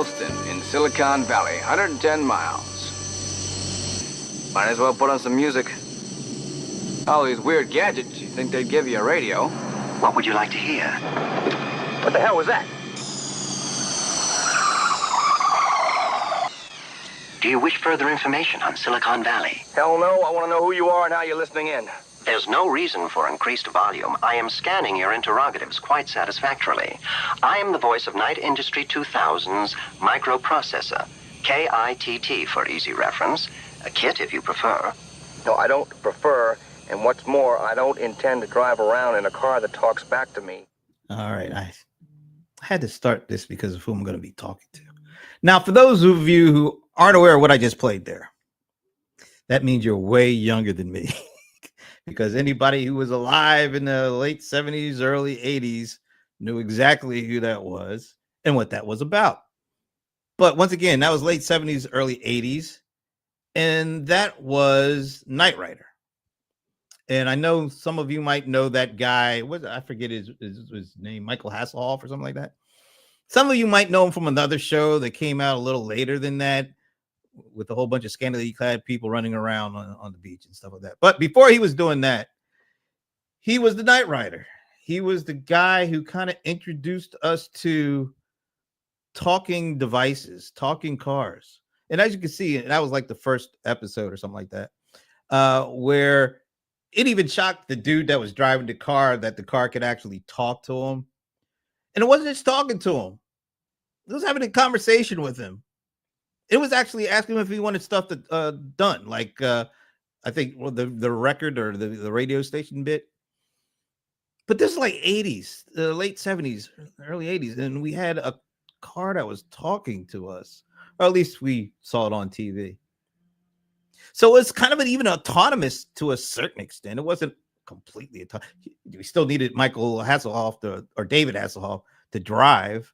Wilston in Silicon Valley, 110 miles. Might as well put on some music. All these weird gadgets, you think they'd give you a radio? What would you like to hear? What the hell was that? Do you wish further information on Silicon Valley? Hell no, I want to know who you are and how you're listening in. There's no reason for increased volume. I am scanning your interrogatives quite satisfactorily. I am the voice of Night Industry 2000's microprocessor, KITT for easy reference, a kit if you prefer. No, I don't prefer, and what's more, I don't intend to drive around in a car that talks back to me. All right, I had to start this because of who I'm going to be talking to. Now, for those of you who aren't aware of what I just played there, that means you're way younger than me. Because anybody who was alive in the late 70s, early 80s knew exactly who that was and what that was about. But once again, that was late 70s, early 80s. And that was Knight Rider. And I know some of you might know that guy. I forget his name, Michael Hasselhoff or something like that. Some of you might know him from another show that came out a little later than that, with a whole bunch of scantily clad people running around on the beach and stuff like that. But before he was doing that, he was the Knight Rider. He was the guy who kind of introduced us to talking devices, talking cars. And as you can see, that was like the first episode or something like that, where it even shocked the dude that was driving the car that the car could actually talk to him. And it wasn't just talking to him. It was having a conversation with him. It was actually asking him if he wanted stuff done, like I think the record or the radio station bit. But this is like 80s, the late 70s, early 80s, and we had a car that was talking to us, or at least we saw it on TV. So it's kind of even autonomous to a certain extent. It wasn't completely autonomous. We still needed Michael Hasselhoff or David Hasselhoff to drive,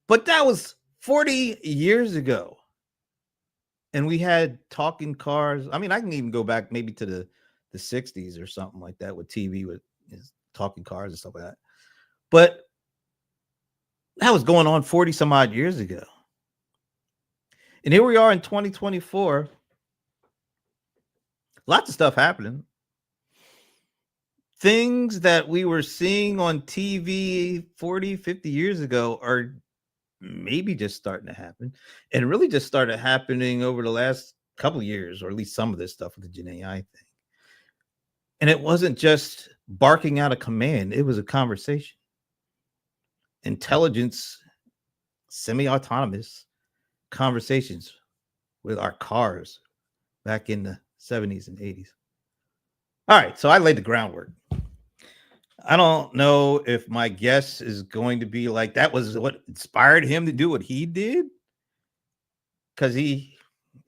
but that was 40 years ago. And we had talking cars. I mean, I can even go back maybe to the 60s or something like that with TV with talking cars and stuff like that. But that was going on 40 some odd years ago. And here we are in 2024. Lots of stuff happening. Things that we were seeing on TV 40, 50 years ago are maybe just starting to happen, and really just started happening over the last couple of years, or at least some of this stuff with the Gen AI thing. And it wasn't just barking out a command, it was a conversation. Intelligence, semi-autonomous conversations with our cars back in the 70s and 80s. All right, so I laid the groundwork. I don't know if my guess is going to be like that was what inspired him to do what he did, because he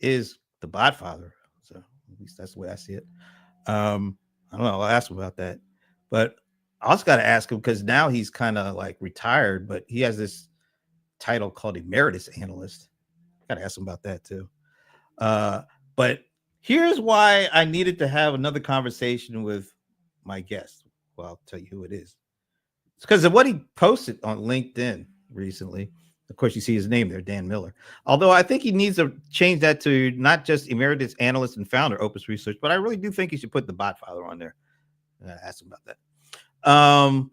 is the bot father. So at least that's the way I see it. I don't know. I'll ask him about that. But I also got to ask him because now he's kind of like retired, but he has this title called Emeritus Analyst. Got to ask him about that too. But here's why I needed to have another conversation with my guest. Well, I'll tell you who it is. It's because of what he posted on LinkedIn recently. Of course, you see his name there, Dan Miller. Although I think he needs to change that to not just Emeritus Analyst and Founder, Opus Research, but I really do think he should put the bot father on there. Ask him about that.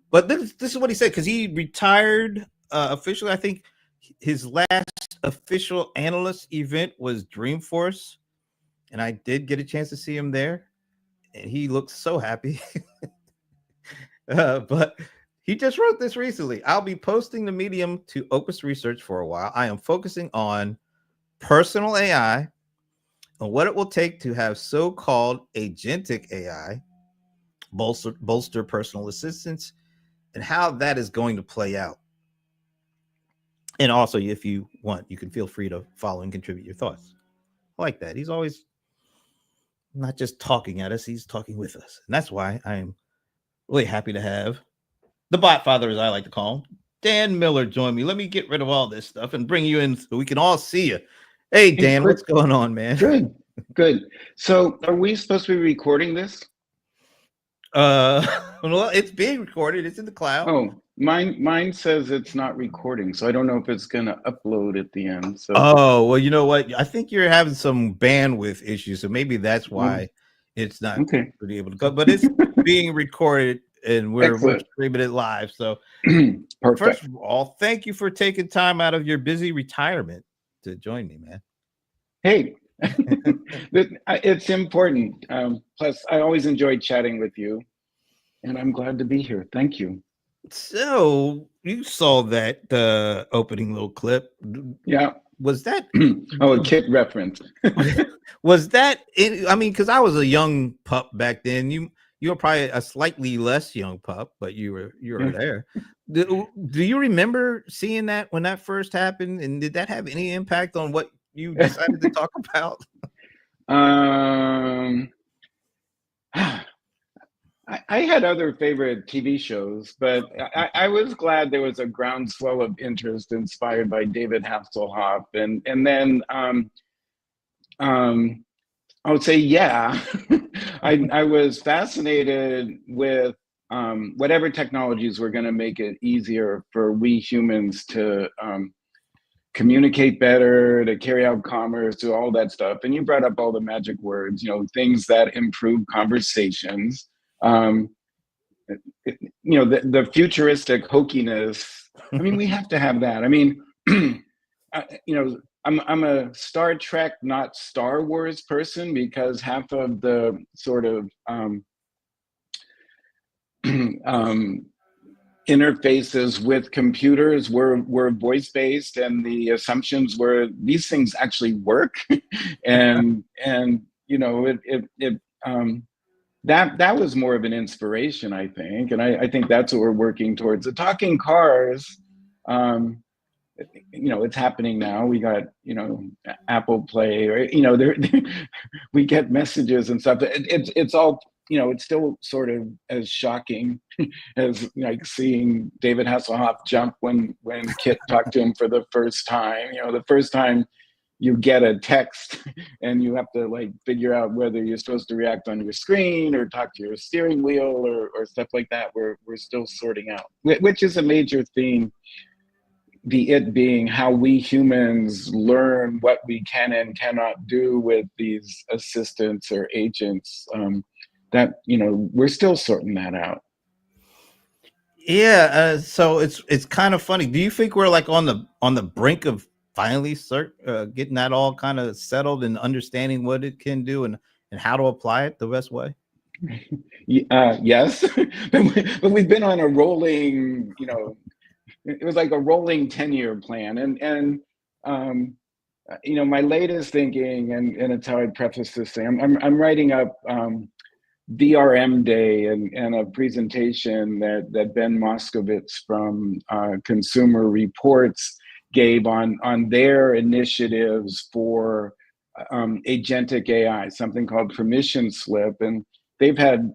But this is what he said, because he retired officially. I think his last official analyst event was Dreamforce, and I did get a chance to see him there, and he looked so happy. But he just wrote this recently. I'll be posting the medium to Opus Research for a while. I am focusing on personal AI and what it will take to have so-called agentic AI bolster personal assistance and how that is going to play out. And also, if you want, you can feel free to follow and contribute your thoughts. I like that. He's always not just talking at us, he's talking with us. And that's why I am really happy to have the bot father, as I like to call him, Dan Miller, join me. Let me get rid of all this stuff and bring you in so we can all see you. Hey, Dan, what's going on, man? Good. So are we supposed to be recording this? Well, it's being recorded. It's in the cloud. Oh, mine says it's not recording, so I don't know if it's gonna upload at the end. So Oh, well, you know what? I think you're having some bandwidth issues, so maybe that's why it's not okay, really able to go. But it's being recorded, and we're excellent, streaming it live. So, first perfect. of all, thank you for taking time out of your busy retirement to join me, man. Hey, it's important. Plus, I always enjoy chatting with you, and I'm glad to be here. Thank you. So you saw that opening little clip. Yeah. Was that Oh, a kid reference. was that it? I mean, because I was a young pup back then. You were probably a slightly less young pup, but you were there. Do you remember seeing that when that first happened? And did that have any impact on what you decided to talk about? I had other favorite TV shows, but I was glad there was a groundswell of interest inspired by David Hasselhoff, and then I would say yeah, I was fascinated with whatever technologies were going to make it easier for we humans to communicate better, to carry out commerce, to all that stuff. And you brought up all the magic words, things that improve conversations. Um, the futuristic hokiness. I mean, we have to have that. I mean, I'm a Star Trek, not Star Wars person, because half of the sort of interfaces with computers were voice based, and the assumptions were these things actually work, and that was more of an inspiration, I think, and I think that's what we're working towards. The talking cars, it's happening now. We got Apple Play, or we get messages and stuff. It's all it's still sort of as shocking as like seeing David Hasselhoff jump when Kit talked to him for the first time. The first time you get a text and you have to like figure out whether you're supposed to react on your screen or talk to your steering wheel or stuff like that. We're still sorting out, which is a major theme. It being how we humans learn what we can and cannot do with these assistants or agents. That we're still sorting that out. Yeah, so it's kind of funny. Do you think we're like on the brink of finally getting that all kind of settled and understanding what it can do and how to apply it the best way? Yes, but we've been on a rolling, it was like a rolling 10-year plan, and my latest thinking, and it's how I preface this thing. I'm writing up VRM Day and a presentation that Ben Moskowitz from Consumer Reports gave on their initiatives for agentic AI, something called Permission Slip, and they've had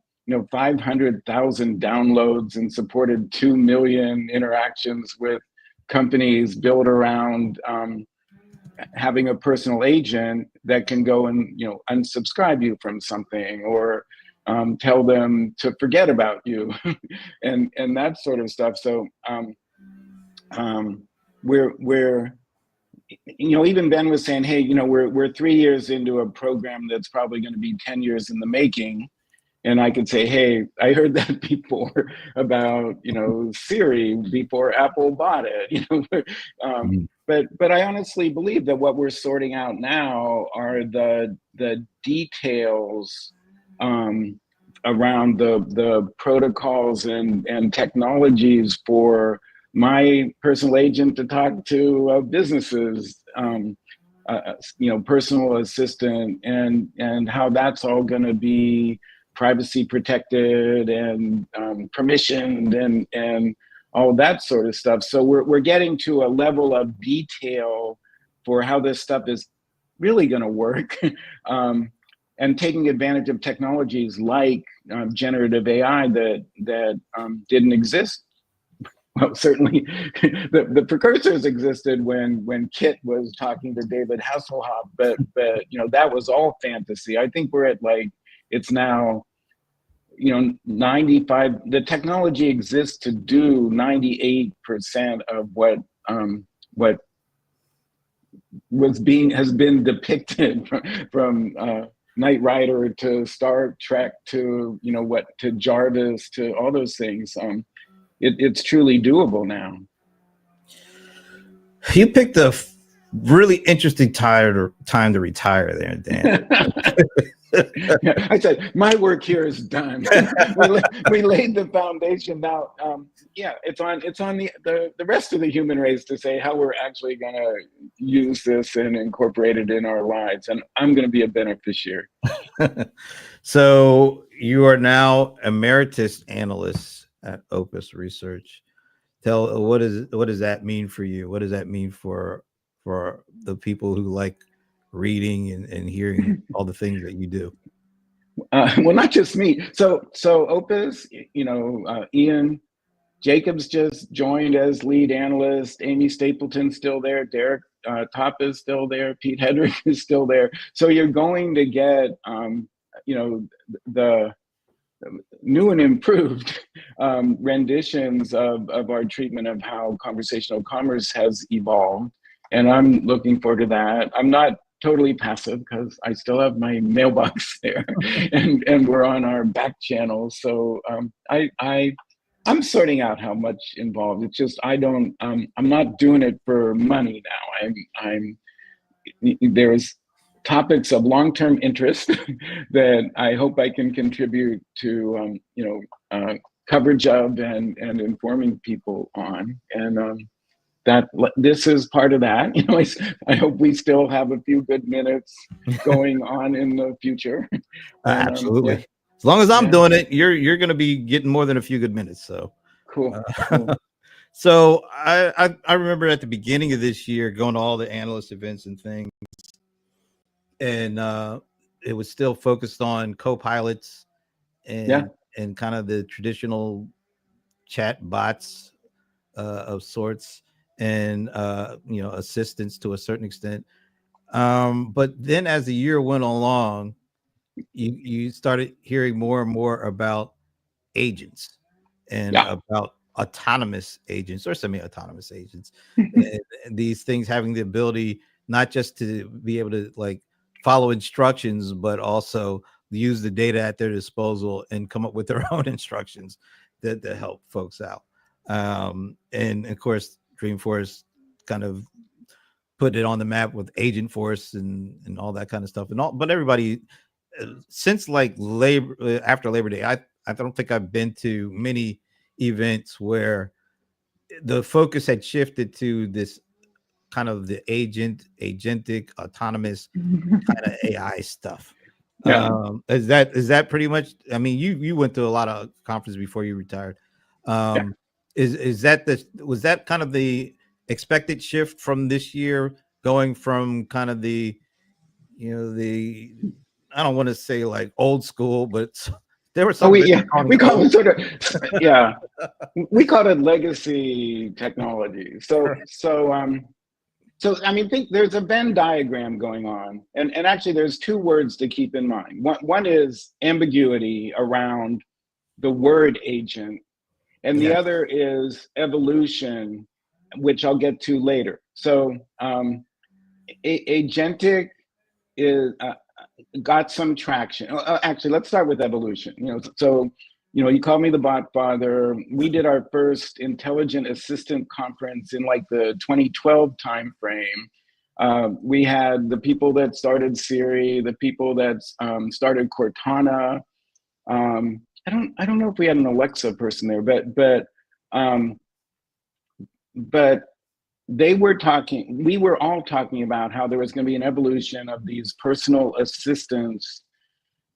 500,000 downloads and supported 2 million interactions with companies built around having a personal agent that can go and unsubscribe you from something, or tell them to forget about you, and that sort of stuff. So we're even Ben was saying, hey, we're 3 years into a program that's probably going to be 10 years in the making. And I could say, hey, I heard that before about Siri, before Apple bought it. But I honestly believe that what we're sorting out now are the details around the protocols and technologies for my personal agent to talk to businesses, personal assistant, and how that's all going to be privacy protected and permissioned and all that sort of stuff. So we're getting to a level of detail for how this stuff is really going to work, and taking advantage of technologies like generative AI that didn't exist. Well, certainly the precursors existed when Kit was talking to David Hasselhoff, but that was all fantasy. I think we're at it's now 95, the technology exists to do 98% of what has been depicted from Knight Rider to Star Trek to to Jarvis to all those things. It's truly doable now. You picked a really interesting time to retire there, Dan. I said my work here is done. we laid the foundation. Now, yeah, it's on the rest of the human race to say how we're actually going to use this and incorporate it in our lives. And I'm going to be a beneficiary. So you are now Emeritus Analyst at Opus Research. What does that mean for you? What does that mean for the people who like reading and hearing all the things that you do? Well, not just me. So Opus, Ian Jacobs just joined as lead analyst. Amy Stapleton's still there. Derek Top is still there. Pete Hedrick is still there. So you're going to get, the new and improved renditions of our treatment of how conversational commerce has evolved. And I'm looking forward to that. I'm not totally passive because I still have my mailbox there and we're on our back channel. So I'm sorting out how much involved. It's just, I'm not doing it for money now. There's topics of long-term interest that I hope I can contribute to, coverage of and informing people on. And that this is part of that. I hope we still have a few good minutes going on in the future. And, absolutely. Yeah. As long as I'm doing it, you're going to be getting more than a few good minutes. So cool. So I remember at the beginning of this year going to all the analyst events and things, and it was still focused on co-pilots and kind of the traditional chat bots of sorts and assistants to a certain extent. But then as the year went along, you started hearing more and more about agents and about autonomous agents or semi-autonomous agents, and these things having the ability not just to be able to like follow instructions, but also use the data at their disposal and come up with their own instructions that help folks out. And of course, Dreamforce kind of put it on the map with Agent Force and all that kind of stuff. But everybody, since like after Labor Day, I don't think I've been to many events where the focus had shifted to this kind of the agentic, autonomous kind of AI stuff. Is that pretty much? I mean, you went to a lot of conferences before you retired. Was that kind of the expected shift from this year, going from kind of the I don't want to say like old school, but there were some. We call it sort of we call it legacy technology. So I mean, think there's a Venn diagram going on, and actually there's two words to keep in mind. One is ambiguity around the word agent, and the other is evolution, which I'll get to later. So agentic is got some traction. Actually, let's start with evolution. You call me the bot father. We did our first intelligent assistant conference in like the 2012 timeframe. We had the people that started Siri, the people that started Cortana. I don't know if we had an Alexa person there, but we were all talking about how there was going to be an evolution of these personal assistants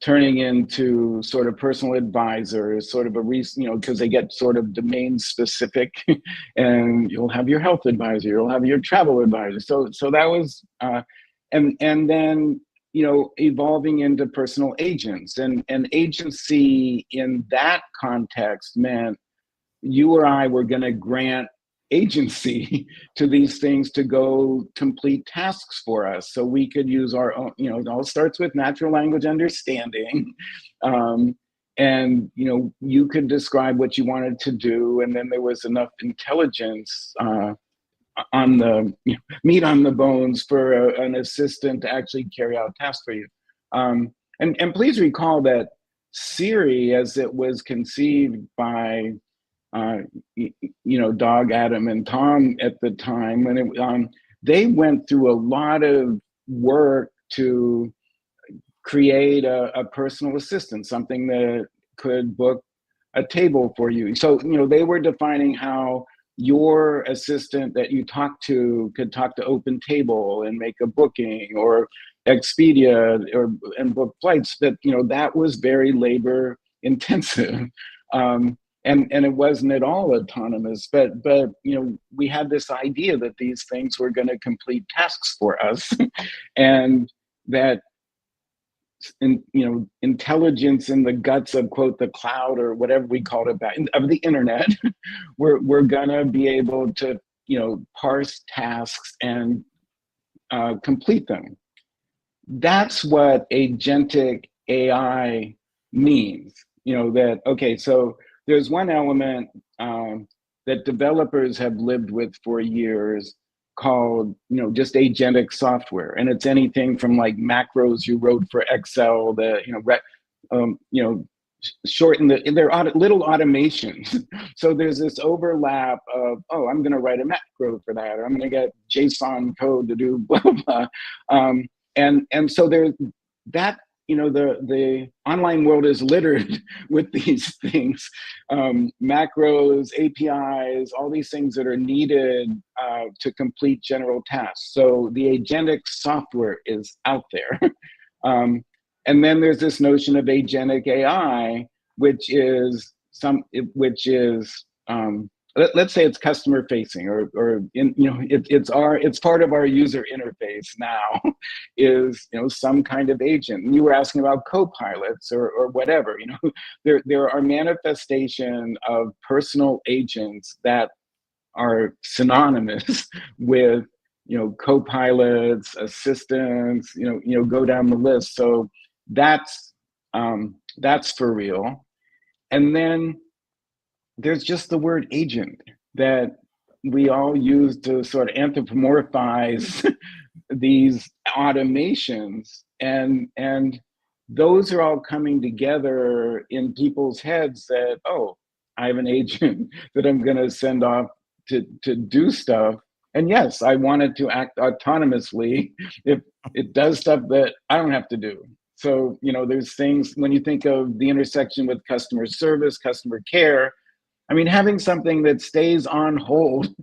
turning into sort of personal advisors, sort of because they get sort of domain specific, and you'll have your health advisor, you'll have your travel advisor. So that was, and then, evolving into personal agents, and agency in that context meant you or I were going to grant agency to these things to go complete tasks for us, so we could use our own. It all starts with natural language understanding, and you could describe what you wanted to do, and then there was enough intelligence on the meat on the bones for an assistant to actually carry out tasks for you. And please recall that Siri, as it was conceived by Dog, Adam, and Tom at the time, when they went through a lot of work to create a personal assistant, something that could book a table for you. So they were defining how your assistant that you talk to could talk to Open Table and make a booking, or Expedia, and book flights. That was very labor intensive. And it wasn't at all autonomous, but we had this idea that these things were going to complete tasks for us, and that intelligence in the guts of, quote, the cloud, or whatever we called it back, of the internet, we're gonna be able to parse tasks and complete them. That's what agentic AI means. That, okay, so there's one element that developers have lived with for years, called just agentic software, and it's anything from like macros you wrote for Excel that shorten there are little automations. So there's this overlap of, oh, I'm going to write a macro for that, or I'm going to get JSON code to do blah blah. And so there's that. The online world is littered with these things, macros, APIs, all these things that are needed to complete general tasks. So the agentic software is out there. And then there's this notion of agentic AI, which is let's say it's customer facing, it's part of our user interface now, is some kind of agent. And you were asking about co-pilots or whatever. There are manifestation of personal agents that are synonymous with co-pilots, assistants, go down the list. So that's for real. And then there's just the word agent that we all use to sort of anthropomorphize these automations, and those are all coming together in people's heads that, oh, I have an agent that I'm going to send off to do stuff. And yes, I want it to act autonomously if it does stuff that I don't have to do. So, there's things, when you think of the intersection with customer service, customer care, I mean, having something that stays on hold,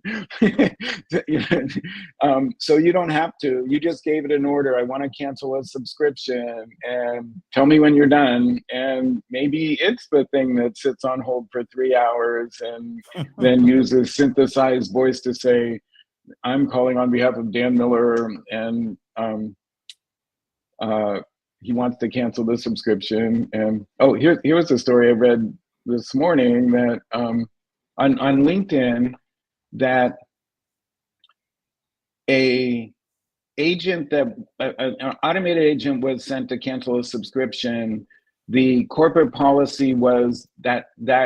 so you don't have to, you just gave it an order. I want to cancel a subscription, and tell me when you're done. And maybe it's the thing that sits on hold for 3 hours and then uses synthesized voice to say, I'm calling on behalf of Dan Miller, and he wants to cancel the subscription. And oh, here was a story I read this morning that on LinkedIn, that an automated agent was sent to cancel a subscription. The corporate policy was that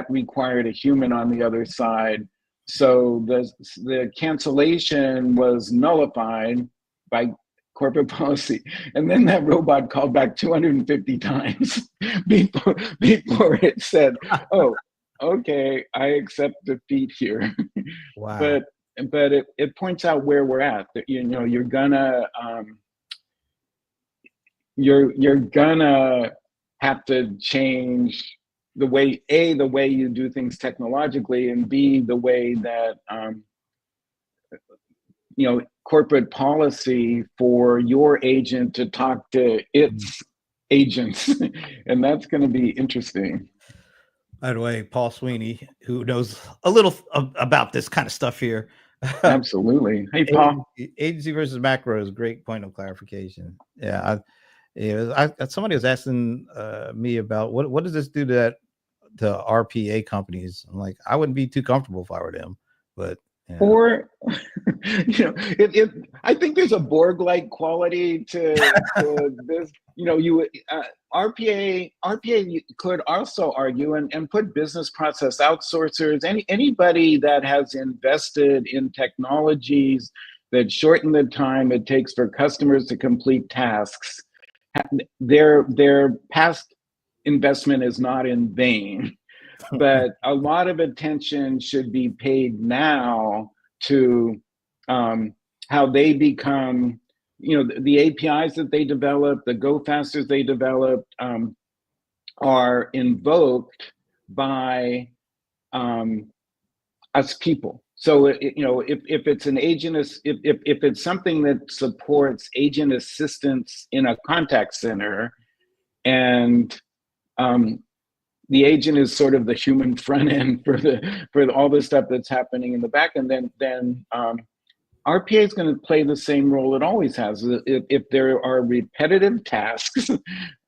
required a human on the other side. So the cancellation was nullified by corporate policy, and then that robot called back 250 times before it said, "Oh, okay, I accept defeat here." Wow. But it points out where we're at. That you're gonna have to change the way you do things technologically, and B, the way that corporate policy for your agent to talk to its agents. And that's going to be interesting. By the way, Paul Sweeney, who knows a little about this kind of stuff here. Absolutely. Hey, Paul. Agency versus macro is a great point of clarification. Yeah, somebody was asking me about what does this do to RPA companies. I'm like, I wouldn't be too comfortable if I were them, but Yeah. Or, I think there's a Borg-like quality to this. RPA could also argue and put business process outsourcers, anybody that has invested in technologies that shorten the time it takes for customers to complete tasks. Their past investment is not in vain. But a lot of attention should be paid now to how they become, the APIs that they develop, the go fasters they developed, are invoked by us people. So if it's an agent, if it's something that supports agent assistance in a contact center, and the agent is sort of the human front end for all the stuff that's happening in the back, and then RPA is going to play the same role it always has. If there are repetitive tasks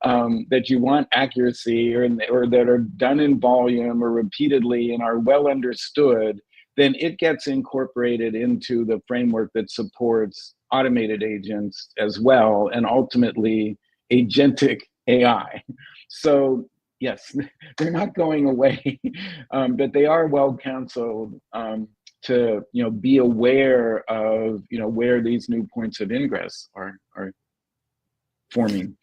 that you want accuracy, or that are done in volume or repeatedly and are well understood, then it gets incorporated into the framework that supports automated agents as well, and ultimately agentic AI. So yes, they're not going away, but they are well counseled to be aware of where these new points of ingress are forming.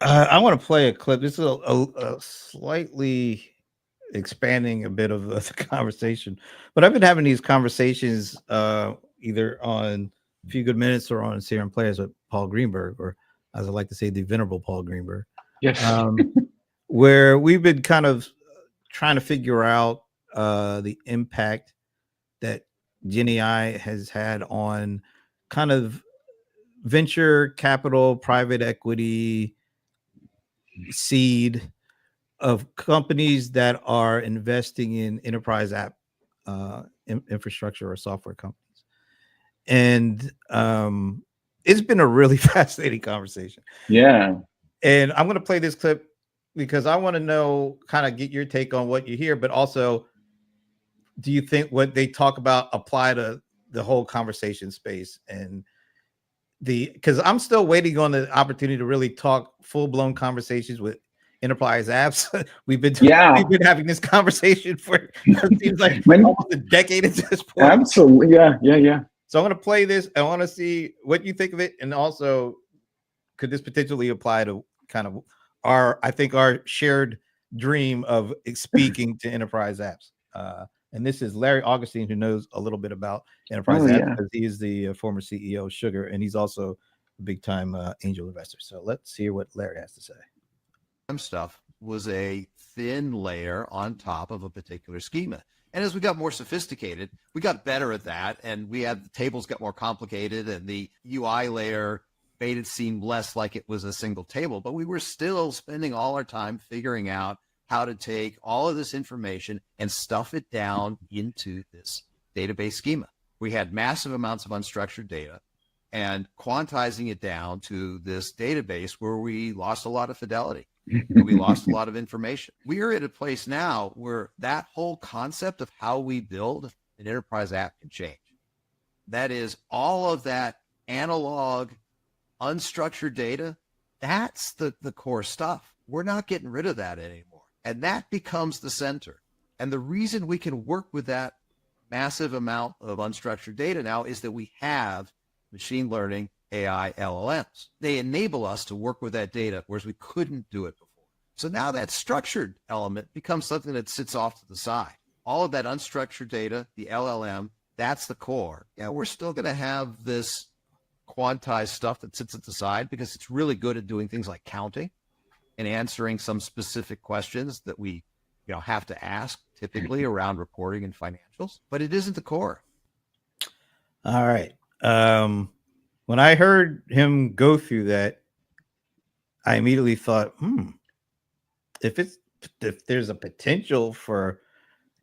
I want to play a clip. This is a slightly expanding a bit of the conversation, but I've been having these conversations either on A Few Good Minutes or on Serum Players with Paul Greenberg, or as I like to say, the venerable Paul Greenberg. Yes. Where we've been kind of trying to figure out the impact that Gen AI has had on kind of venture capital, private equity, seed of companies that are investing in enterprise app infrastructure or software companies. And it's been a really fascinating conversation. Yeah. And I'm going to play this clip because I want to know, kind of get your take on what you hear, but also, do you think what they talk about apply to the whole conversation space? And because I'm still waiting on the opportunity to really talk full-blown conversations with enterprise apps. We've been having this conversation for it seems like almost a decade at this point. Absolutely. Yeah. So I'm going to play this. I want to see what you think of it, and also, could this potentially apply to kind of our shared dream of speaking to enterprise apps? And this is Larry Augustine, who knows a little bit about enterprise apps, because he is the former CEO of Sugar, and he's also a big-time angel investor. So let's hear what Larry has to say. Stuff was a thin layer on top of a particular schema. And as we got more sophisticated, we got better at that, and the tables got more complicated, and the UI layer made it seem less like it was a single table, but we were still spending all our time figuring out how to take all of this information and stuff it down into this database schema. We had massive amounts of unstructured data, and quantizing it down to this database where we lost a lot of fidelity. We lost a lot of information. We are at a place now where that whole concept of how we build an enterprise app can change. That is, all of that analog, unstructured data, that's the core stuff. We're not getting rid of that anymore. And that becomes the center. And the reason we can work with that massive amount of unstructured data now is that we have machine learning, AI, LLMs. They enable us to work with that data, whereas we couldn't do it before. So now that structured element becomes something that sits off to the side. All of that unstructured data, the LLM, that's the core. Yeah, we're still going to have this quantized stuff that sits at the side because it's really good at doing things like counting and answering some specific questions that we have to ask, typically around reporting and financials, but it isn't the core. All right. When I heard him go through that, I immediately thought, if there's a potential for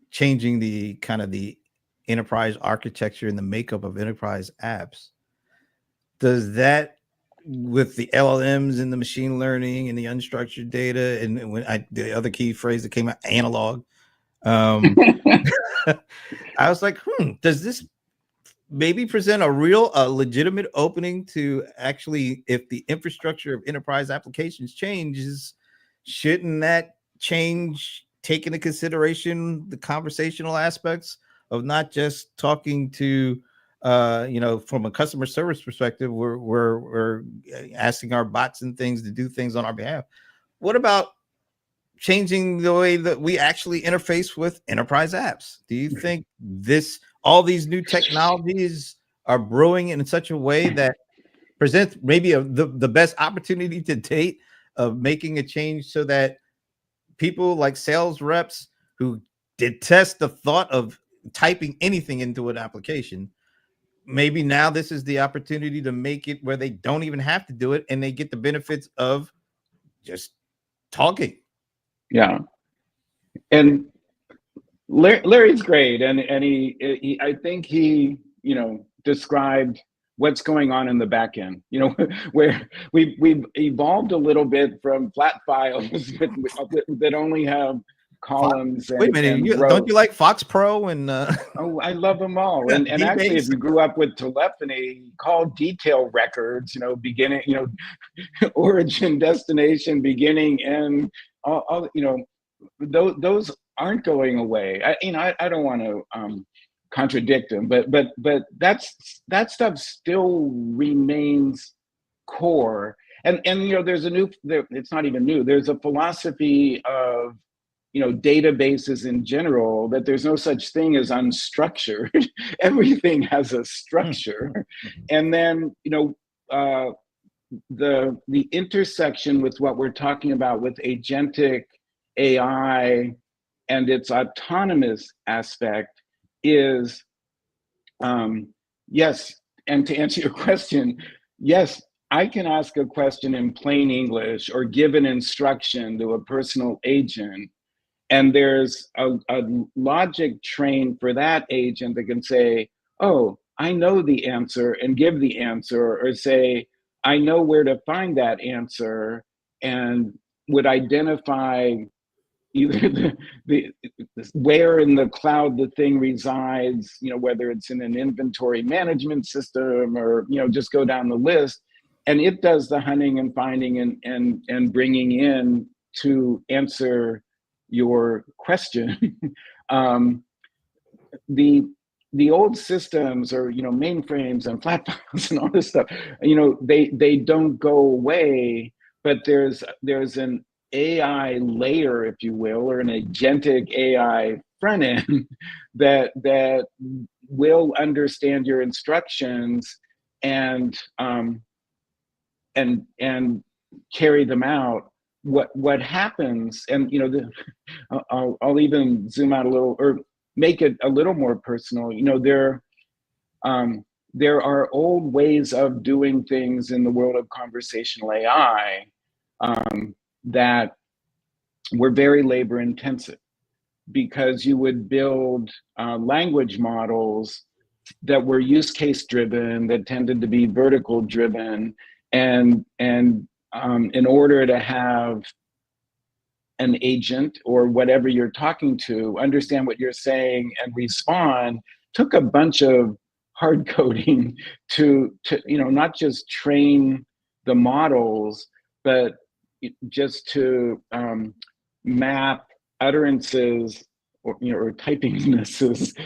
changing the kind of the enterprise architecture and the makeup of enterprise apps, does that, with the LLMs and the machine learning and the unstructured data, and when the other key phrase that came out, analog, I was like, does this maybe present a legitimate opening to actually, if the infrastructure of enterprise applications changes, shouldn't that change take into consideration the conversational aspects of not just talking to from a customer service perspective, we're asking our bots and things to do things on our behalf. What about changing the way that we actually interface with enterprise apps? Do you think all these new technologies are brewing in such a way that presents maybe the best opportunity to date of making a change, so that people like sales reps who detest the thought of typing anything into an application, maybe now this is the opportunity to make it where they don't even have to do it and they get the benefits of just talking? Yeah. And Larry's great, and he I think he described what's going on in the back end. Where we've evolved a little bit from flat files that only have columns Wait a minute, rows. don't you like Fox Pro and Oh, I love them all. And actually, if you grew up with telephony, call detail records, beginning, origin, destination, beginning, end, all those aren't going away. I don't want to contradict them, but that stuff still remains core. And there's it's not even new. There's a philosophy of databases in general, that there's no such thing as unstructured. Everything has a structure. And then the intersection with what we're talking about with agentic AI and its autonomous aspect is, yes. And to answer your question, yes, I can ask a question in plain English or give an instruction to a personal agent, and there's a logic train for that agent that can say, oh, I know the answer, and give the answer, or say, I know where to find that answer, and would identify either the where in the cloud the thing resides, whether it's in an inventory management system or, just go down the list. And it does the hunting and finding and bringing in to answer your question. The old systems, or mainframes and flat files and all this stuff, they don't go away, but there's an AI layer, if you will, or an agentic AI front end that will understand your instructions and carry them out. What happens, and I'll even zoom out a little, or make it a little more personal. There are old ways of doing things in the world of conversational AI that were very labor intensive, because you would build language models that were use case driven, that tended to be vertical driven, and in order to have an agent or whatever you're talking to understand what you're saying and respond, took a bunch of hard coding to not just train the models, but just to map utterances or typingnesses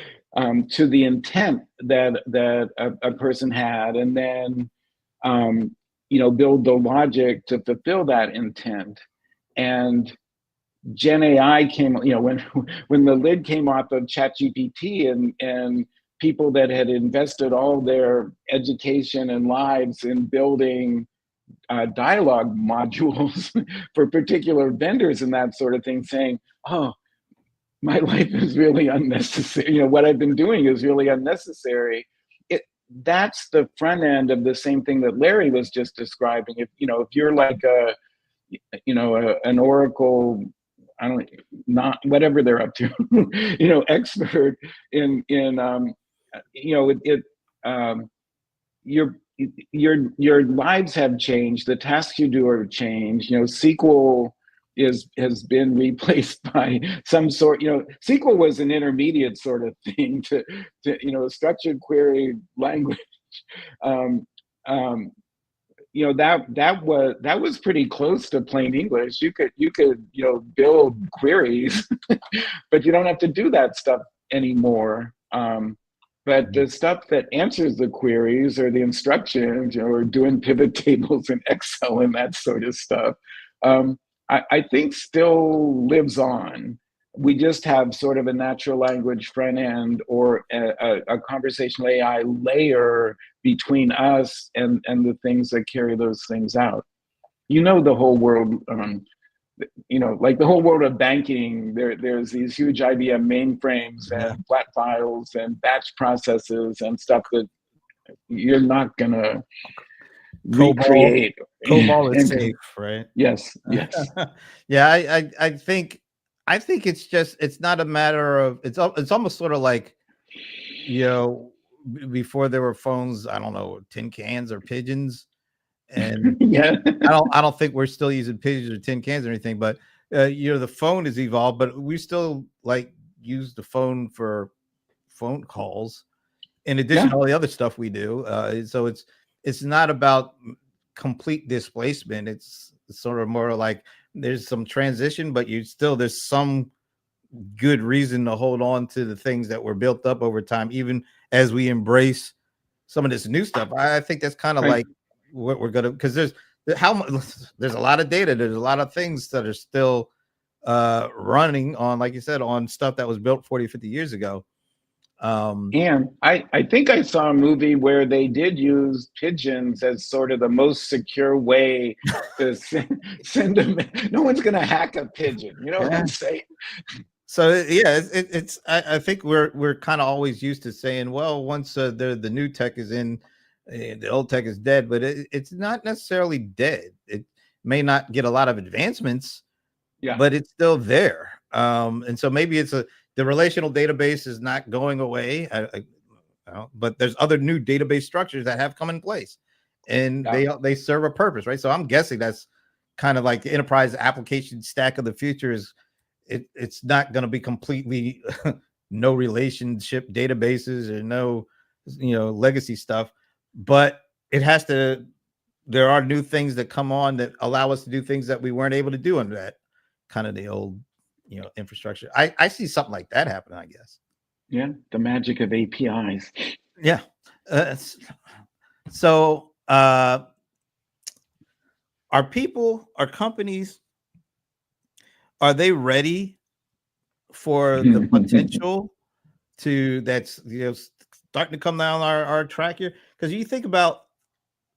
to the intent that a person had, and then build the logic to fulfill that intent. And Gen AI came, when the lid came off of ChatGPT, and people that had invested all their education and lives in building dialogue modules for particular vendors and that sort of thing, saying, oh, my life is really unnecessary. What I've been doing is really unnecessary. That's the front end of the same thing that Larry was just describing. If you're like an Oracle, not whatever they're up to, expert in your lives have changed. The tasks you do are changed. SQL has been replaced by some sort. SQL was an intermediate sort of thing to structured query language. Um, um, that was pretty close to plain English. You could build queries, but you don't have to do that stuff anymore. But the stuff that answers the queries or the instructions, or doing pivot tables in Excel and that sort of stuff, I think still lives on. We just have sort of a natural language front end or a conversational AI layer between us and the things that carry those things out. The whole world, like the whole world of banking, there's these huge IBM mainframes and flat files and batch processes and stuff that you're not gonna recreate. COBOL is safe, right? Yes. Yeah, I think it's not a matter of, it's almost sort of like, before there were phones, I don't know, tin cans or pigeons. And yeah, I don't think we're still using pigeons or tin cans or anything, but the phone has evolved, but we still like use the phone for phone calls in addition to all the other stuff we do. So it's not about complete displacement. It's sort of more like there's some transition, but there's some good reason to hold on to the things that were built up over time, even as we embrace some of this new stuff. I think that's kind of like what we're gonna, because there's a lot of data, there's a lot of things that are still running on, like you said, on stuff that was built 40, 50 years ago. And I think I saw a movie where they did use pigeons as sort of the most secure way to send them. No one's going to hack a pigeon. You know what I'm saying? So yeah, I think we're kind of always used to saying, well, once the new tech is in, the old tech is dead, but it's not necessarily dead. It may not get a lot of advancements, but it's still there. And so maybe it's the relational database is not going away, but there's other new database structures that have come in place, and they serve a purpose, right? So I'm guessing that's kind of like the enterprise application stack of the future is. It's not going to be completely no relationship databases or no, legacy stuff, but it has to. There are new things that come on that allow us to do things that we weren't able to do under that kind of the old, infrastructure. I see something like that happening, I guess. Yeah, the magic of APIs. Yeah. So, are companies, are they ready for the potential that's starting to come down our track here? Because you think about,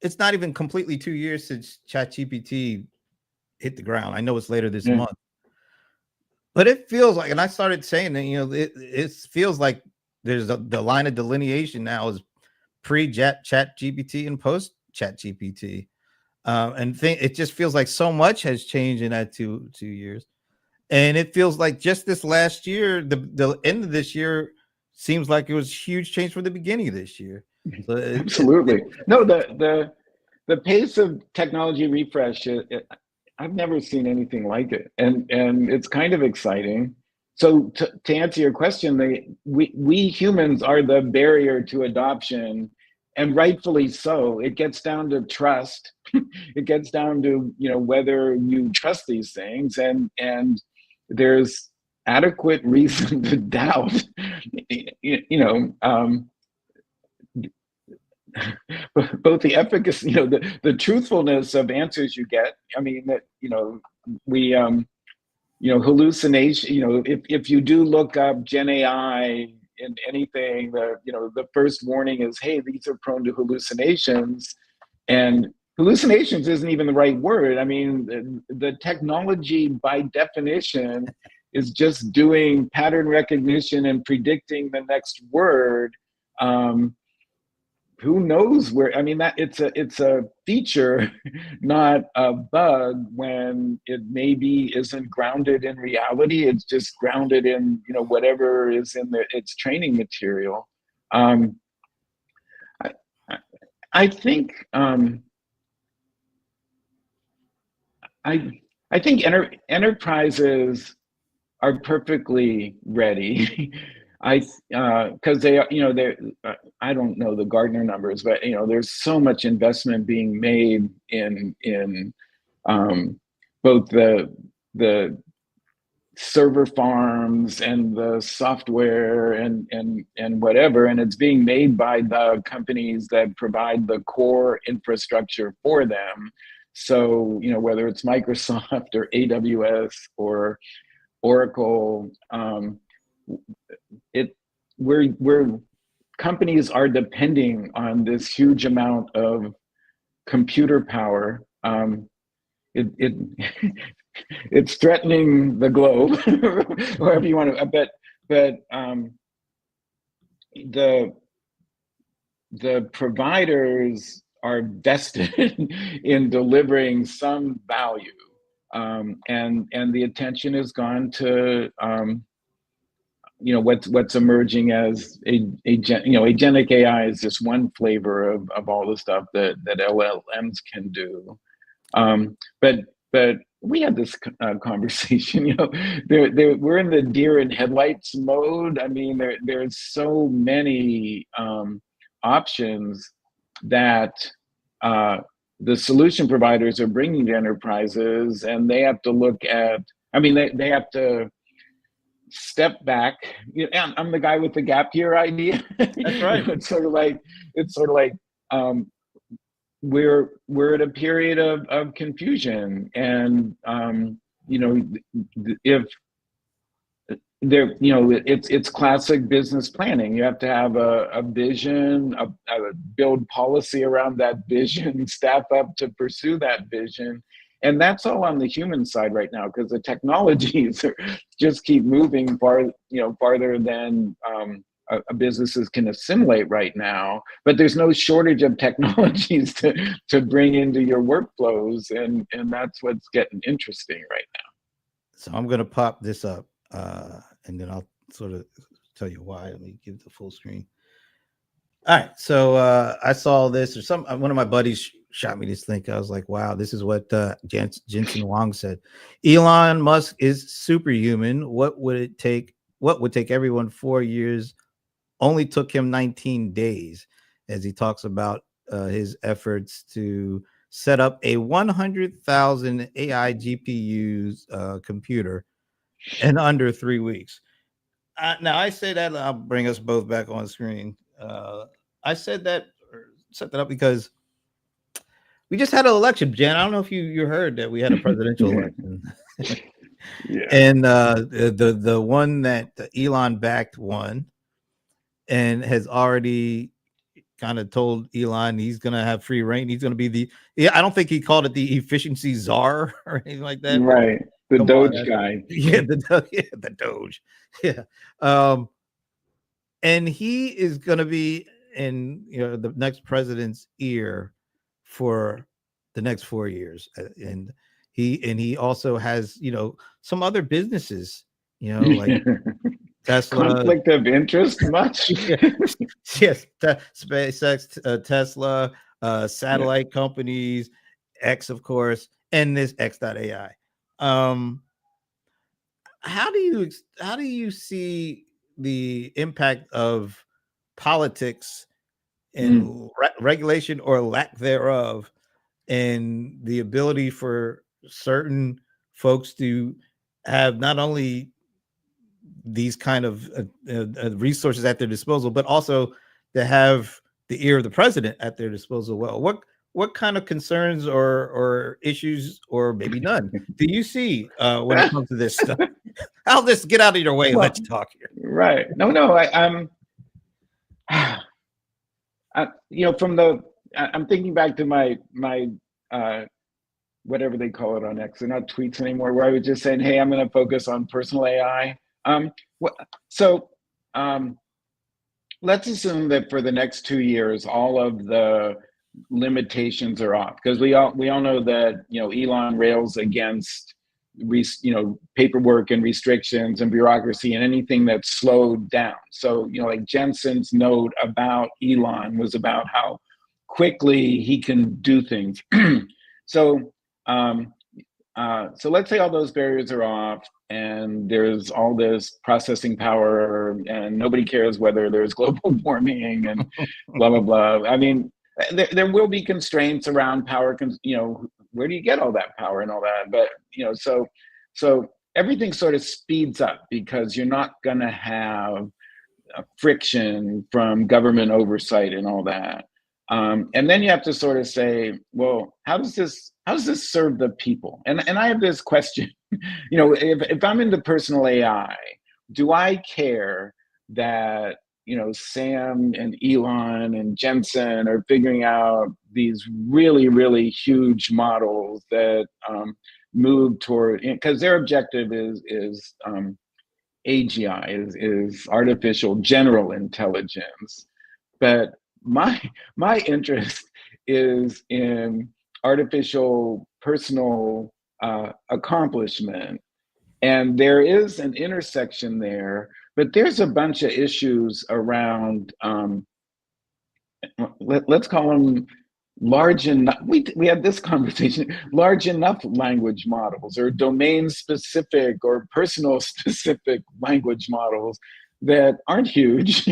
it's not even completely 2 years since ChatGPT hit the ground. I know it's later this month, but it feels like, and I started saying that, it feels like there's the line of delineation now is pre-ChatGPT and post-ChatGPT, and it just feels like so much has changed in that 2 years. And it feels like just this last year, the end of this year seems like it was huge change from the beginning of this year. So absolutely. No, the pace of technology refresh, I've never seen anything like it. And it's kind of exciting. So to answer your question, we humans are the barrier to adoption, and rightfully so. It gets down to trust. It gets down to, whether you trust these things, and there's adequate reason to doubt, both the efficacy, the truthfulness of answers you get. I mean, that, we, hallucination, if you do look up Gen AI in anything, the first warning is, hey, these are prone to hallucinations. And hallucinations isn't even the right word. I mean, the technology by definition is just doing pattern recognition and predicting the next word. Who knows where? I mean, that it's a feature, not a bug, when it maybe isn't grounded in reality. It's just grounded in whatever is in its training material. I think I I think enterprises are perfectly ready. Because they, they, I don't know the Gartner numbers, but there's so much investment being made in both the server farms and the software and whatever, and it's being made by the companies that provide the core infrastructure for them. So whether it's Microsoft or AWS or Oracle, we're companies are depending on this huge amount of computer power. It it's threatening the globe, wherever you want to. But the providers are vested in delivering some value, and the attention has gone to what's emerging as agentic AI is just one flavor of all the stuff that LLMs can do. But we had this conversation. We're in the deer in headlights mode. I mean, there's so many options that the solution providers are bringing to enterprises, and they have to look at. I mean, they have to step back. I'm the guy with the gap year idea. That's right. It's sort of like we're at a period of confusion, and if there, it's classic business planning. You have to have a vision, build policy around that vision, staff up to pursue that vision. And that's all on the human side right now, because the technologies just keep moving farther than businesses can assimilate right now. But there's no shortage of technologies to bring into your workflows, and that's what's getting interesting right now. So I'm going to pop this up, and then I'll sort of tell you why. Let me give the full screen. All right. So I saw this, or one of my buddies shot me this link. I was like, wow, this is what Jensen Huang said. Elon Musk is superhuman. What would take everyone 4 years only took him 19 days, as he talks about his efforts to set up a 100,000 AI GPUs computer in under 3 weeks. Now, I say that, I'll bring us both back on screen. I set that up because we just had an election, Jen. I don't know if you heard that we had a presidential election. Yeah. And the one that Elon backed won, and has already kind of told Elon he's going to have free reign. He's going to be I don't think he called it the efficiency czar or anything like that. Right. The Doge guy. Yeah, the Doge. Yeah. And he is going to be in the next president's ear for the next 4 years, and he also has some other businesses, like Tesla. Conflict of interest much? Yes, SpaceX, Tesla, satellite companies, X, of course, and this X.AI. How do you see the impact of politics and regulation or lack thereof, and the ability for certain folks to have not only these kind of resources at their disposal, but also to have the ear of the president at their disposal? Well, what kind of concerns or issues, or maybe none, do you see when it comes to this stuff? I'll just get out of your way and let you talk here. Right. No, I'm thinking back to my whatever they call it on X. They're not tweets anymore, where I was just saying, hey, I'm going to focus on personal AI. Let's assume that for the next 2 years, all of the limitations are off, because we all know that Elon rails against paperwork and restrictions and bureaucracy and anything that's slowed down. So like Jensen's note about Elon was about how quickly he can do things. So So let's say all those barriers are off and there's all this processing power and nobody cares whether there's global warming and blah, blah, blah. I mean, there will be constraints around power, where do you get all that power and all that? But, so everything sort of speeds up because you're not going to have friction from government oversight and all that. And then you have to sort of say, well, how does this serve the people? And I have this question, if I'm into personal AI, do I care that, Sam and Elon and Jensen are figuring out these really, really huge models that move toward, because their objective is AGI, is artificial general intelligence. But my interest is in artificial personal accomplishment. And there is an intersection there, but there's a bunch of issues around, let's call them large enough, we had this conversation, large enough language models or domain specific or personal specific language models that aren't huge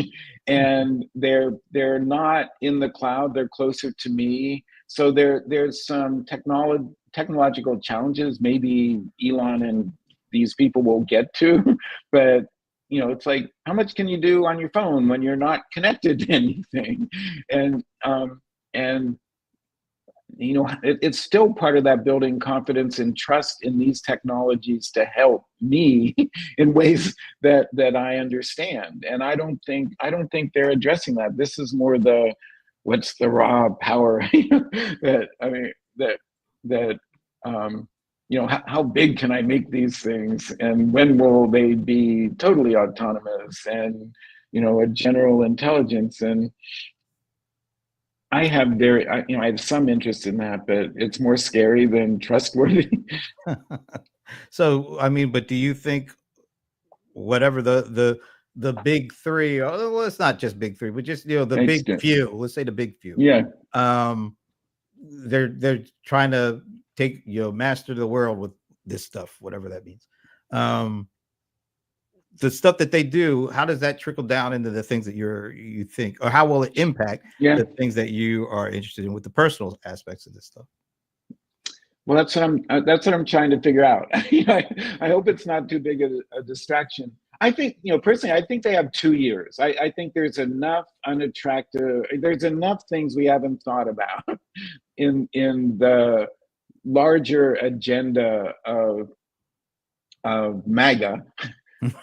and they're not in the cloud, they're closer to me. So there's some technological challenges maybe Elon and these people will get to, but it's like, how much can you do on your phone when you're not connected to anything? And it's still part of that building confidence and trust in these technologies to help me in ways that I understand. And I don't think they're addressing that. This is more what's the raw power how big can I make these things and when will they be totally autonomous and a general intelligence. And I have I have some interest in that, but it's more scary than trustworthy. So, I mean, but do you think whatever the big three, well, it's not just big three, but just, the big few, let's say the big few. Yeah. They're trying to take, master the world with this stuff, whatever that means. The stuff that they do, how does that trickle down into the things that you think, or how will it impact the things that you are interested in with the personal aspects of this stuff? Well, that's what I'm trying to figure out. I hope it's not too big a distraction. I think, personally, I think they have 2 years. I think there's enough there's enough things we haven't thought about in the larger agenda of MAGA.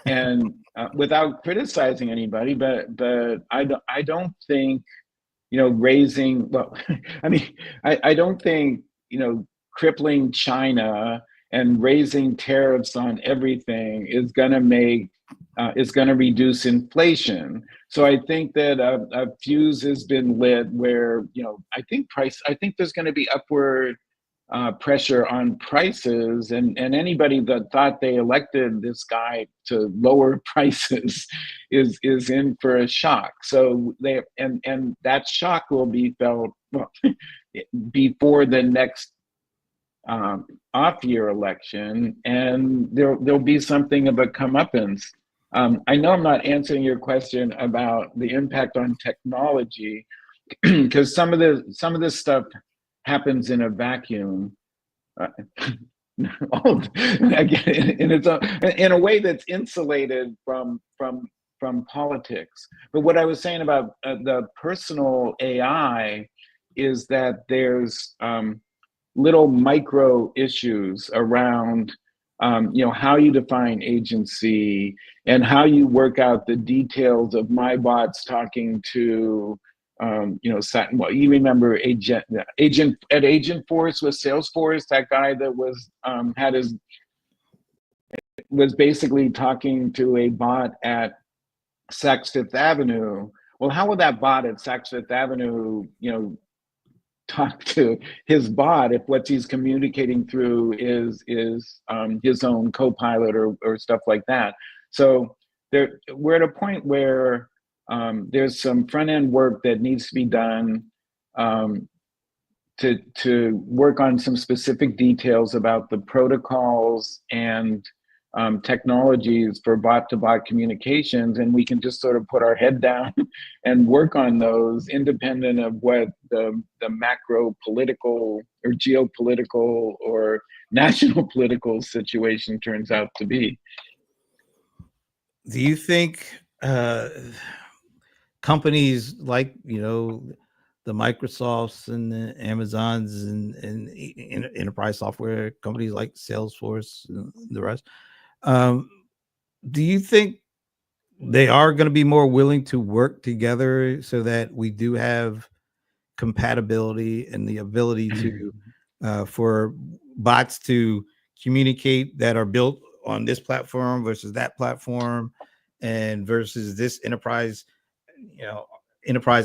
And without criticizing anybody, but I don't think raising, well, I mean, I don't think crippling China and raising tariffs on everything is going to reduce inflation. So I think that a fuse has been lit where I think there's going to be upward pressure on prices, and anybody that thought they elected this guy to lower prices is in for a shock. So and that shock will be felt before the next off-year election, and there'll be something of a comeuppance. I know I'm not answering your question about the impact on technology, because some of this stuff happens in a vacuum, again, in a way that's insulated from politics. But what I was saying about the personal AI is that there's little micro issues around how you define agency and how you work out the details of my bots talking to well, you remember agent at Agent Force with Salesforce, that guy that was was basically talking to a bot at Saks Fifth Avenue. Well, how would that bot at Saks Fifth Avenue, talk to his bot if what he's communicating through is his own co-pilot or stuff like that? So we're at a point where there's some front end work that needs to be done to work on some specific details about the protocols and technologies for bot-to-bot communications, and we can just sort of put our head down and work on those independent of what the macro political or geopolitical or national political situation turns out to be. Do you think companies like, the Microsofts and the Amazons and enterprise software companies like Salesforce and the rest, do you think they are going to be more willing to work together so that we do have compatibility and the ability to for bots to communicate that are built on this platform versus that platform and versus this enterprise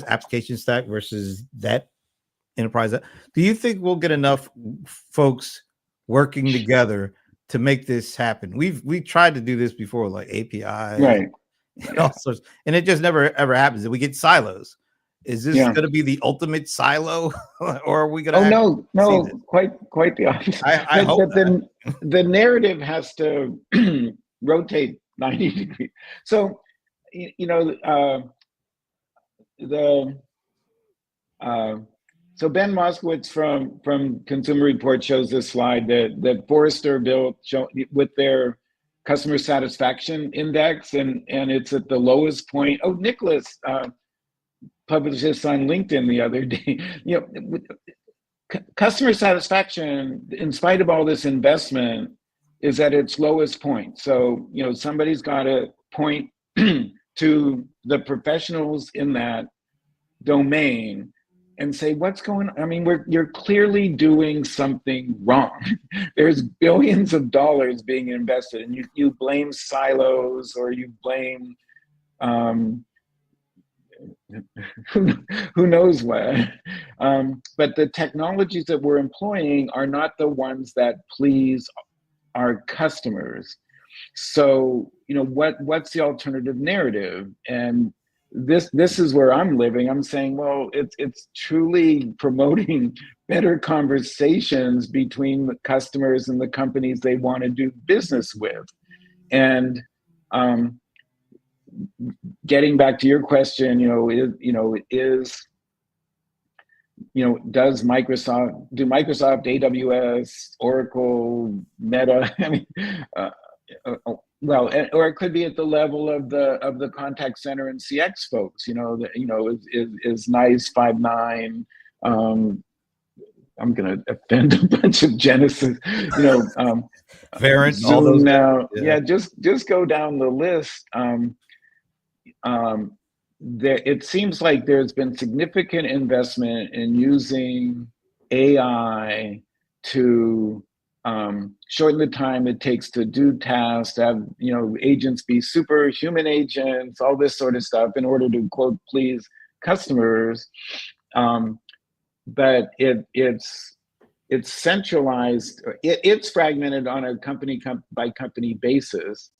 application stack versus that enterprise? Do you think we'll get enough folks working together to make this happen? We tried to do this before, like APIs, right, and all sorts, and it just never ever happens. We get silos. Is this going to be the ultimate silo, or are we going to? Oh no, quite the opposite. I hope but then the narrative has to rotate 90 degrees. So so Ben Moskowitz from Consumer Reports shows this slide that Forrester built with their customer satisfaction index, and it's at the lowest point. Oh, Nicholas published this on LinkedIn the other day. Customer satisfaction, in spite of all this investment, is at its lowest point. So somebody's got to point to the professionals in that domain and say, what's going on? I mean, you're clearly doing something wrong. There's billions of dollars being invested, and you blame silos, or you blame who knows what. But the technologies that we're employing are not the ones that please our customers. So what's the alternative narrative? And this is where I'm living. I'm saying, well, it's truly promoting better conversations between the customers and the companies they want to do business with. And getting back to your question, does Microsoft, AWS, Oracle, Meta? I mean, well, or it could be at the level of the contact center and CX folks. Is NICE 5.9? I'm going to offend a bunch of Genesis. Verint, Zoom all those now. guys, Yeah, just go down the list. It seems like there's been significant investment in using AI to shorten the time it takes to do tasks, to have agents be superhuman agents, all this sort of stuff, in order to, quote, please customers. But it's centralized. It's fragmented on a company by company basis.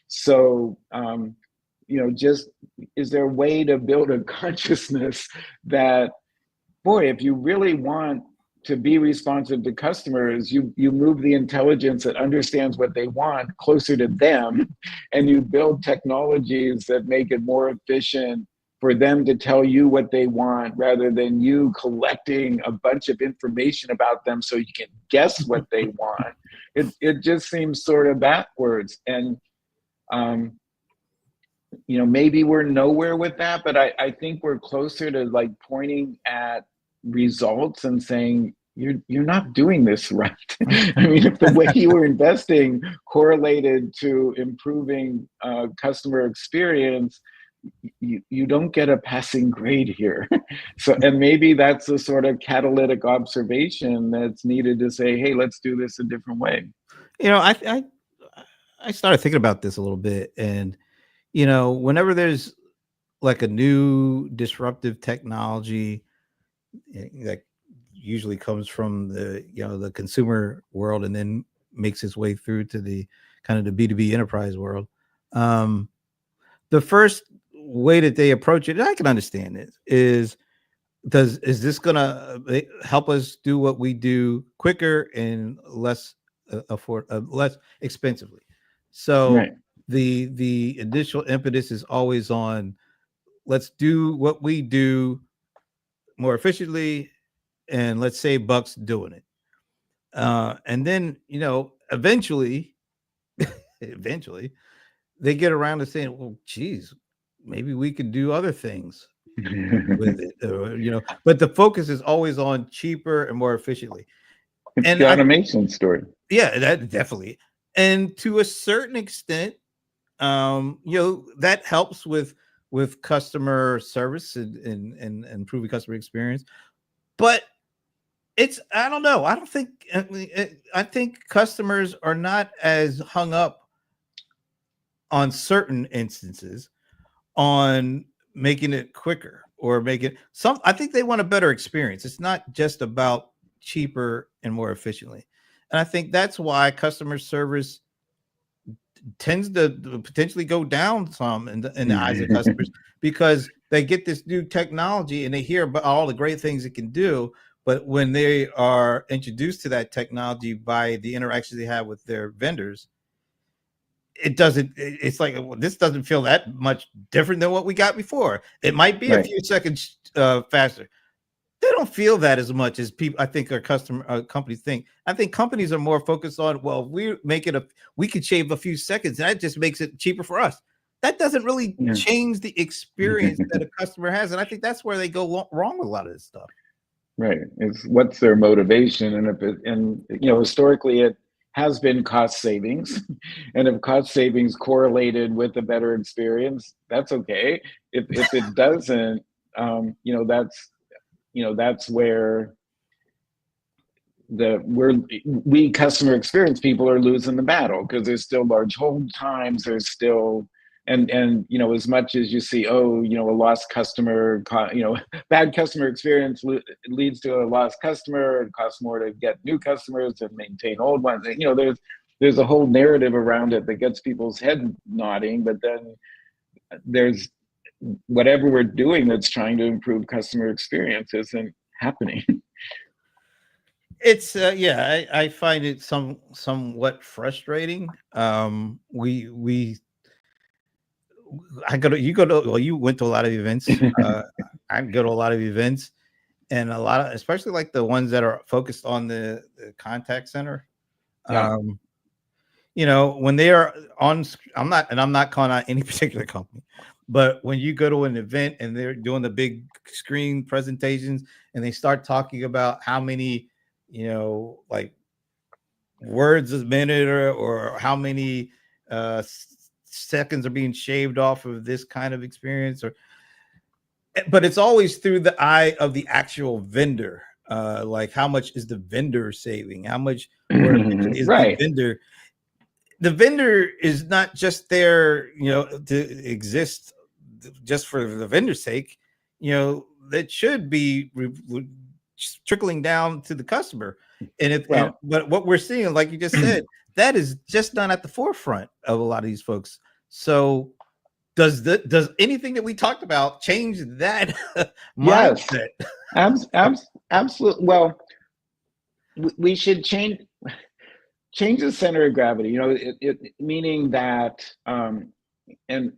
So just, is there a way to build a consciousness that, boy, if you really want to be responsive to customers, you move the intelligence that understands what they want closer to them, and you build technologies that make it more efficient for them to tell you what they want, rather than you collecting a bunch of information about them so you can guess what they want. It just seems sort of backwards. And maybe we're nowhere with that, but I think we're closer to like pointing at results and saying, you're not doing this right. I mean, if the way you were investing correlated to improving customer experience, you don't get a passing grade here. So, and maybe that's a sort of catalytic observation that's needed to say, hey, let's do this a different way. I started thinking about this a little bit, and whenever there's like a new disruptive technology that usually comes from the consumer world and then makes its way through to the kind of the B2B enterprise world, the first way that they approach it, and I can understand it, is is this gonna help us do what we do quicker and less less expensively? So Right. the initial impetus is always on, let's do what we do more efficiently and let's save bucks doing it. And then, eventually, eventually they get around to saying, well, geez, maybe we could do other things with it, but the focus is always on cheaper and more efficiently. It's And the automation story. yeah, that definitely. And to a certain extent, that helps with customer service and improving customer experience. But I don't know. I don't think, I think customers are not as hung up on certain instances on making it quicker or make it some. I think they want a better experience. It's not just about cheaper and more efficiently. And I think that's why customer service tends to potentially go down some in the eyes of customers, because they get this new technology and they hear about all the great things it can do. But when they are introduced to that technology by the interactions they have with their vendors, it's like, well, this doesn't feel that much different than what we got before. It might be a Right. few seconds faster. They don't feel that as much as people, I think, our customer companies think. I think companies are more focused on, well, we could shave a few seconds and that just makes it cheaper for us. That doesn't really Yeah. change the experience that a customer has. And I think that's where they go wrong with a lot of this stuff. Right. It's what's their motivation, and historically it has been cost savings, and if cost savings correlated with a better experience, that's okay. If it doesn't, that's where we customer experience people are losing the battle, because there's still large hold times. There's still and as much as you see, a lost customer, bad customer experience leads to a lost customer. It costs more to get new customers to maintain old ones. There's a whole narrative around it that gets people's head nodding, but then there's whatever we're doing that's trying to improve customer experience isn't happening. It's I find it somewhat frustrating. We I go to you go to well, you went to a lot of events. I go to a lot of events, and a lot of, especially like the ones that are focused on the contact center. Yeah. When they are on, I'm not calling out any particular company, but when you go to an event and they're doing the big screen presentations and they start talking about how many, like words a minute or how many seconds are being shaved off of this kind of experience, but it's always through the eye of the actual vendor. Like, how much is the vendor saving? How much more efficient is Right. the vendor is not just there, to exist just for the vendor's sake. That should be trickling down to the customer. But what we're seeing, like you just said, that is just not at the forefront of a lot of these folks. So does anything that we talked about change that mindset? Absolutely. Well, we should change the center of gravity. Meaning that, and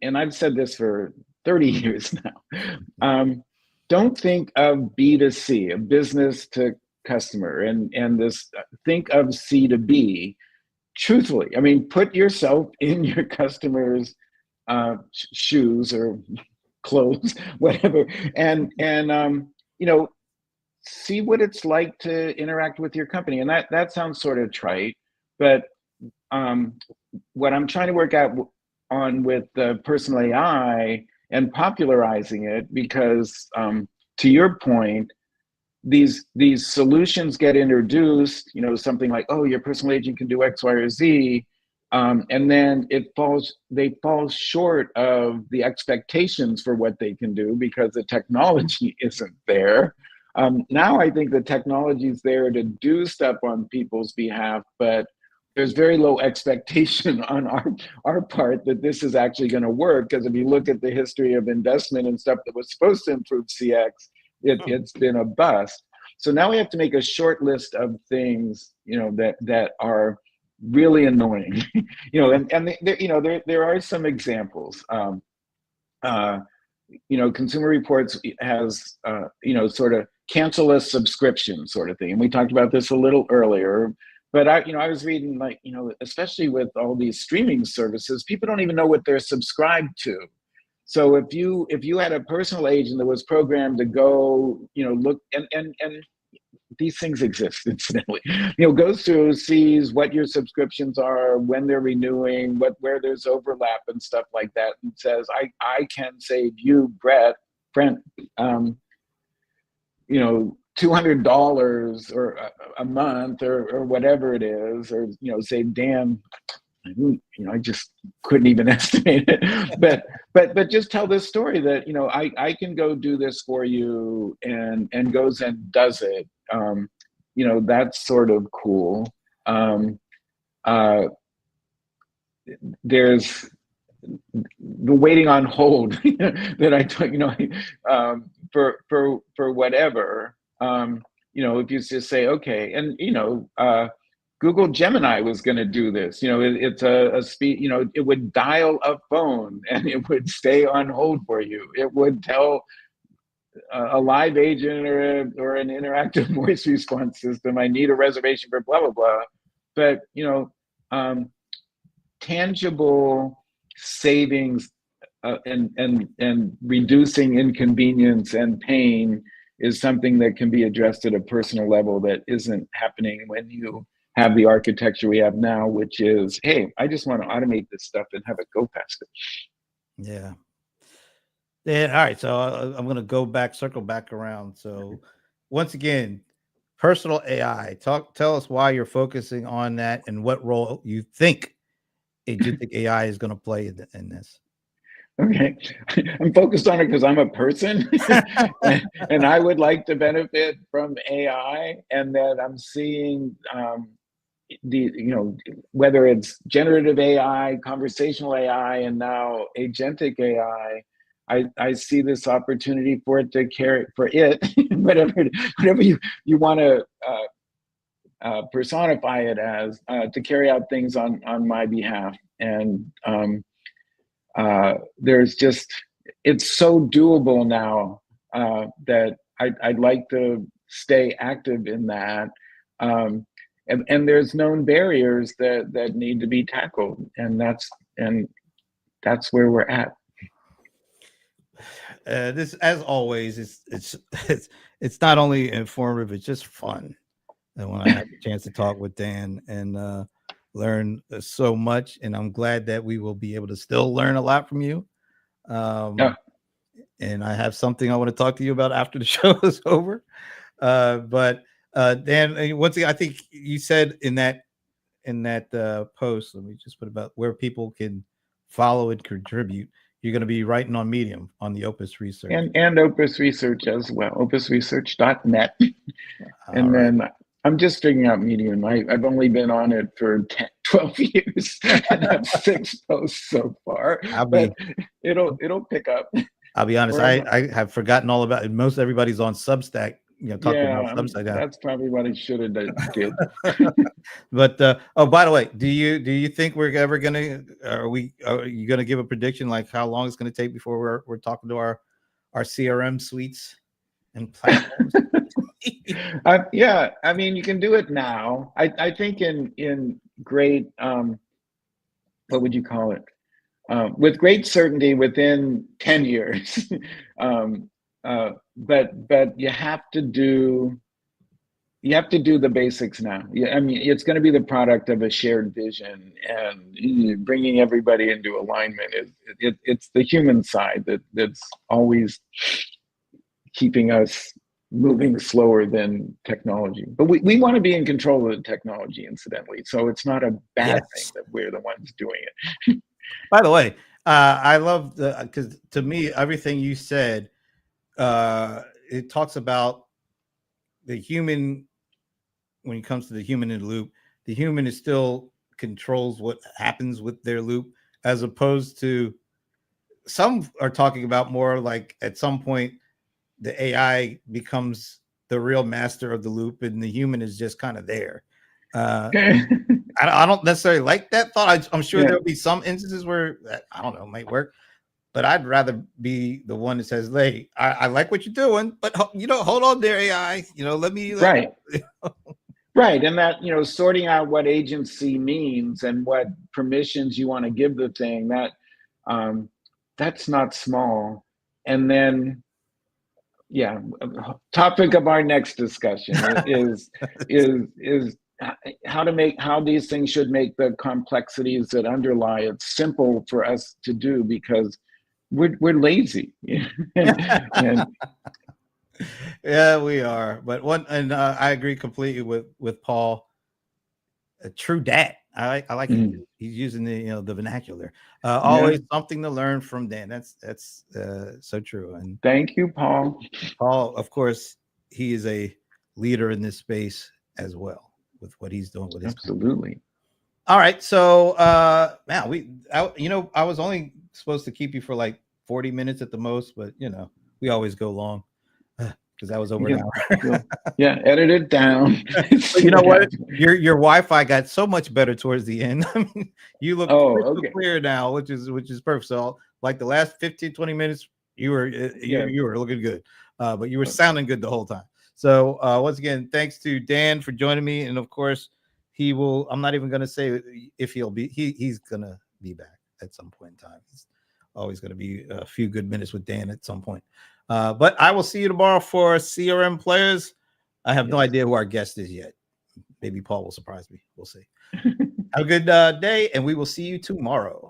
I've said this for 30 years now. Don't think of B2C, a business to customer, and this, think of C to B. Truthfully, I mean, put yourself in your customer's shoes or clothes, whatever, and see what it's like to interact with your company. And that sounds sort of trite, but what I'm trying to work out on with the personal AI and popularizing it, because to your point, these solutions get introduced, something like, oh, your personal agent can do X, Y, or Z, and then they fall short of the expectations for what they can do because the technology isn't there. Now I think the technology is there to do stuff on people's behalf, but there's very low expectation on our part that this is actually going to work. Because if you look at the history of investment and stuff that was supposed to improve CX, It's been a bust. So now we have to make a short list of things, that are really annoying, there are some examples. Consumer Reports has, sort of cancel a subscription sort of thing. And we talked about this a little earlier, but I was reading, like, especially with all these streaming services, people don't even know what they're subscribed to. So if you had a personal agent that was programmed to go, look, and these things exist, incidentally, goes through, sees what your subscriptions are, when they're renewing, where there's overlap and stuff like that, and says, I can save you, Brent, $200 or a month or whatever it is, or say, Dan, I just couldn't even estimate it, but just tell this story that I can go do this for you, and goes and does it. That's sort of cool. There's the waiting on hold that I took, for whatever. If you just say, okay, and Google Gemini was going to do this. It's a speed. It would dial a phone and it would stay on hold for you. It would tell a live agent or an interactive voice response system, I need a reservation for blah blah blah. But tangible savings and reducing inconvenience and pain is something that can be addressed at a personal level that isn't happening when you have the architecture we have now, which is, hey, I just want to automate this stuff and have it go faster. Yeah. Yeah. All right. So I'm going to circle back around. So once again, personal AI. Tell us why you're focusing on that and what role you think agentic AI is going to play in this. Okay, I'm focused on it because I'm a person, and I would like to benefit from AI, and that I'm seeing whether it's generative AI, conversational AI, and now agentic AI. I see this opportunity for it to carry, whatever you want to personify it as, to carry out things on my behalf. And there's just, it's so doable now that I'd like to stay active in that. And there's known barriers that need to be tackled, and that's where we're at. This, as always, it's not only informative, it's just fun. And when I had the chance to talk with Dan and learn so much, and I'm glad that we will be able to still learn a lot from you. Yeah. And I have something I want to talk to you about after the show is over. But Dan, once again, I think you said in that post, let me just put about where people can follow and contribute. You're going to be writing on Medium on the Opus Research. And Opus Research as well, opusresearch.net. And then I'm just figuring out Medium. I've only been on it for 12 years and have 6 posts so far, but it'll pick up. I'll be honest, I have forgotten all about it. Most everybody's on Substack, talking about Substack now. That's probably what I should have did. But by the way, do you think we're ever gonna? Are you gonna give a prediction like how long it's gonna take before we're talking to our CRM suites and platforms? Yeah, I mean, you can do it now. I think in great what would you call it? With great certainty within 10 years. But you have to do the basics now. Yeah, I mean, it's going to be the product of a shared vision, and bringing everybody into alignment. It's the human side that's always keeping us moving slower than technology. But we want to be in control of the technology, incidentally. So it's not a bad thing that we're the ones doing it. By the way, I love because to me, everything you said, it talks about the human. When it comes to the human in the loop, the human is still controls what happens with their loop, as opposed to some are talking about more like at some point the AI becomes the real master of the loop, and the human is just kind of there. I don't necessarily like that thought. I'm sure there'll be some instances where that, I don't know, might work, but I'd rather be the one that says, "Hey, I like what you're doing, but hold on there, AI. Let me." Right. Right. And that, sorting out what agency means and what permissions you want to give the thing, that's not small. And then, topic of our next discussion is how these things should make the complexities that underlie it simple for us to do, because we're lazy. and Yeah, we are. But I agree completely with Paul. A true dad. I like he's using the vernacular. Always something to learn from Dan. That's so true. And thank you, Paul. Paul, of course, he is a leader in this space as well with what he's doing with his absolutely company. All right, so man, I was only supposed to keep you for like 40 minutes at the most, but we always go long because that was over an hour. Edit it down. So you know what? Your Wi-Fi got so much better towards the end. I mean, you look crystal clear now, which is perfect. So like the last 15, 20 minutes, you were looking good, but you were sounding good the whole time. So once again, thanks to Dan for joining me, and of course, he will. I'm not even going to say if he'll be. He's going to be back at some point in time. He's always going to be a few good minutes with Dan at some point. But I will see you tomorrow for CRM Players. I have no idea who our guest is yet. Maybe Paul will surprise me. We'll see. Have a good day, and we will see you tomorrow.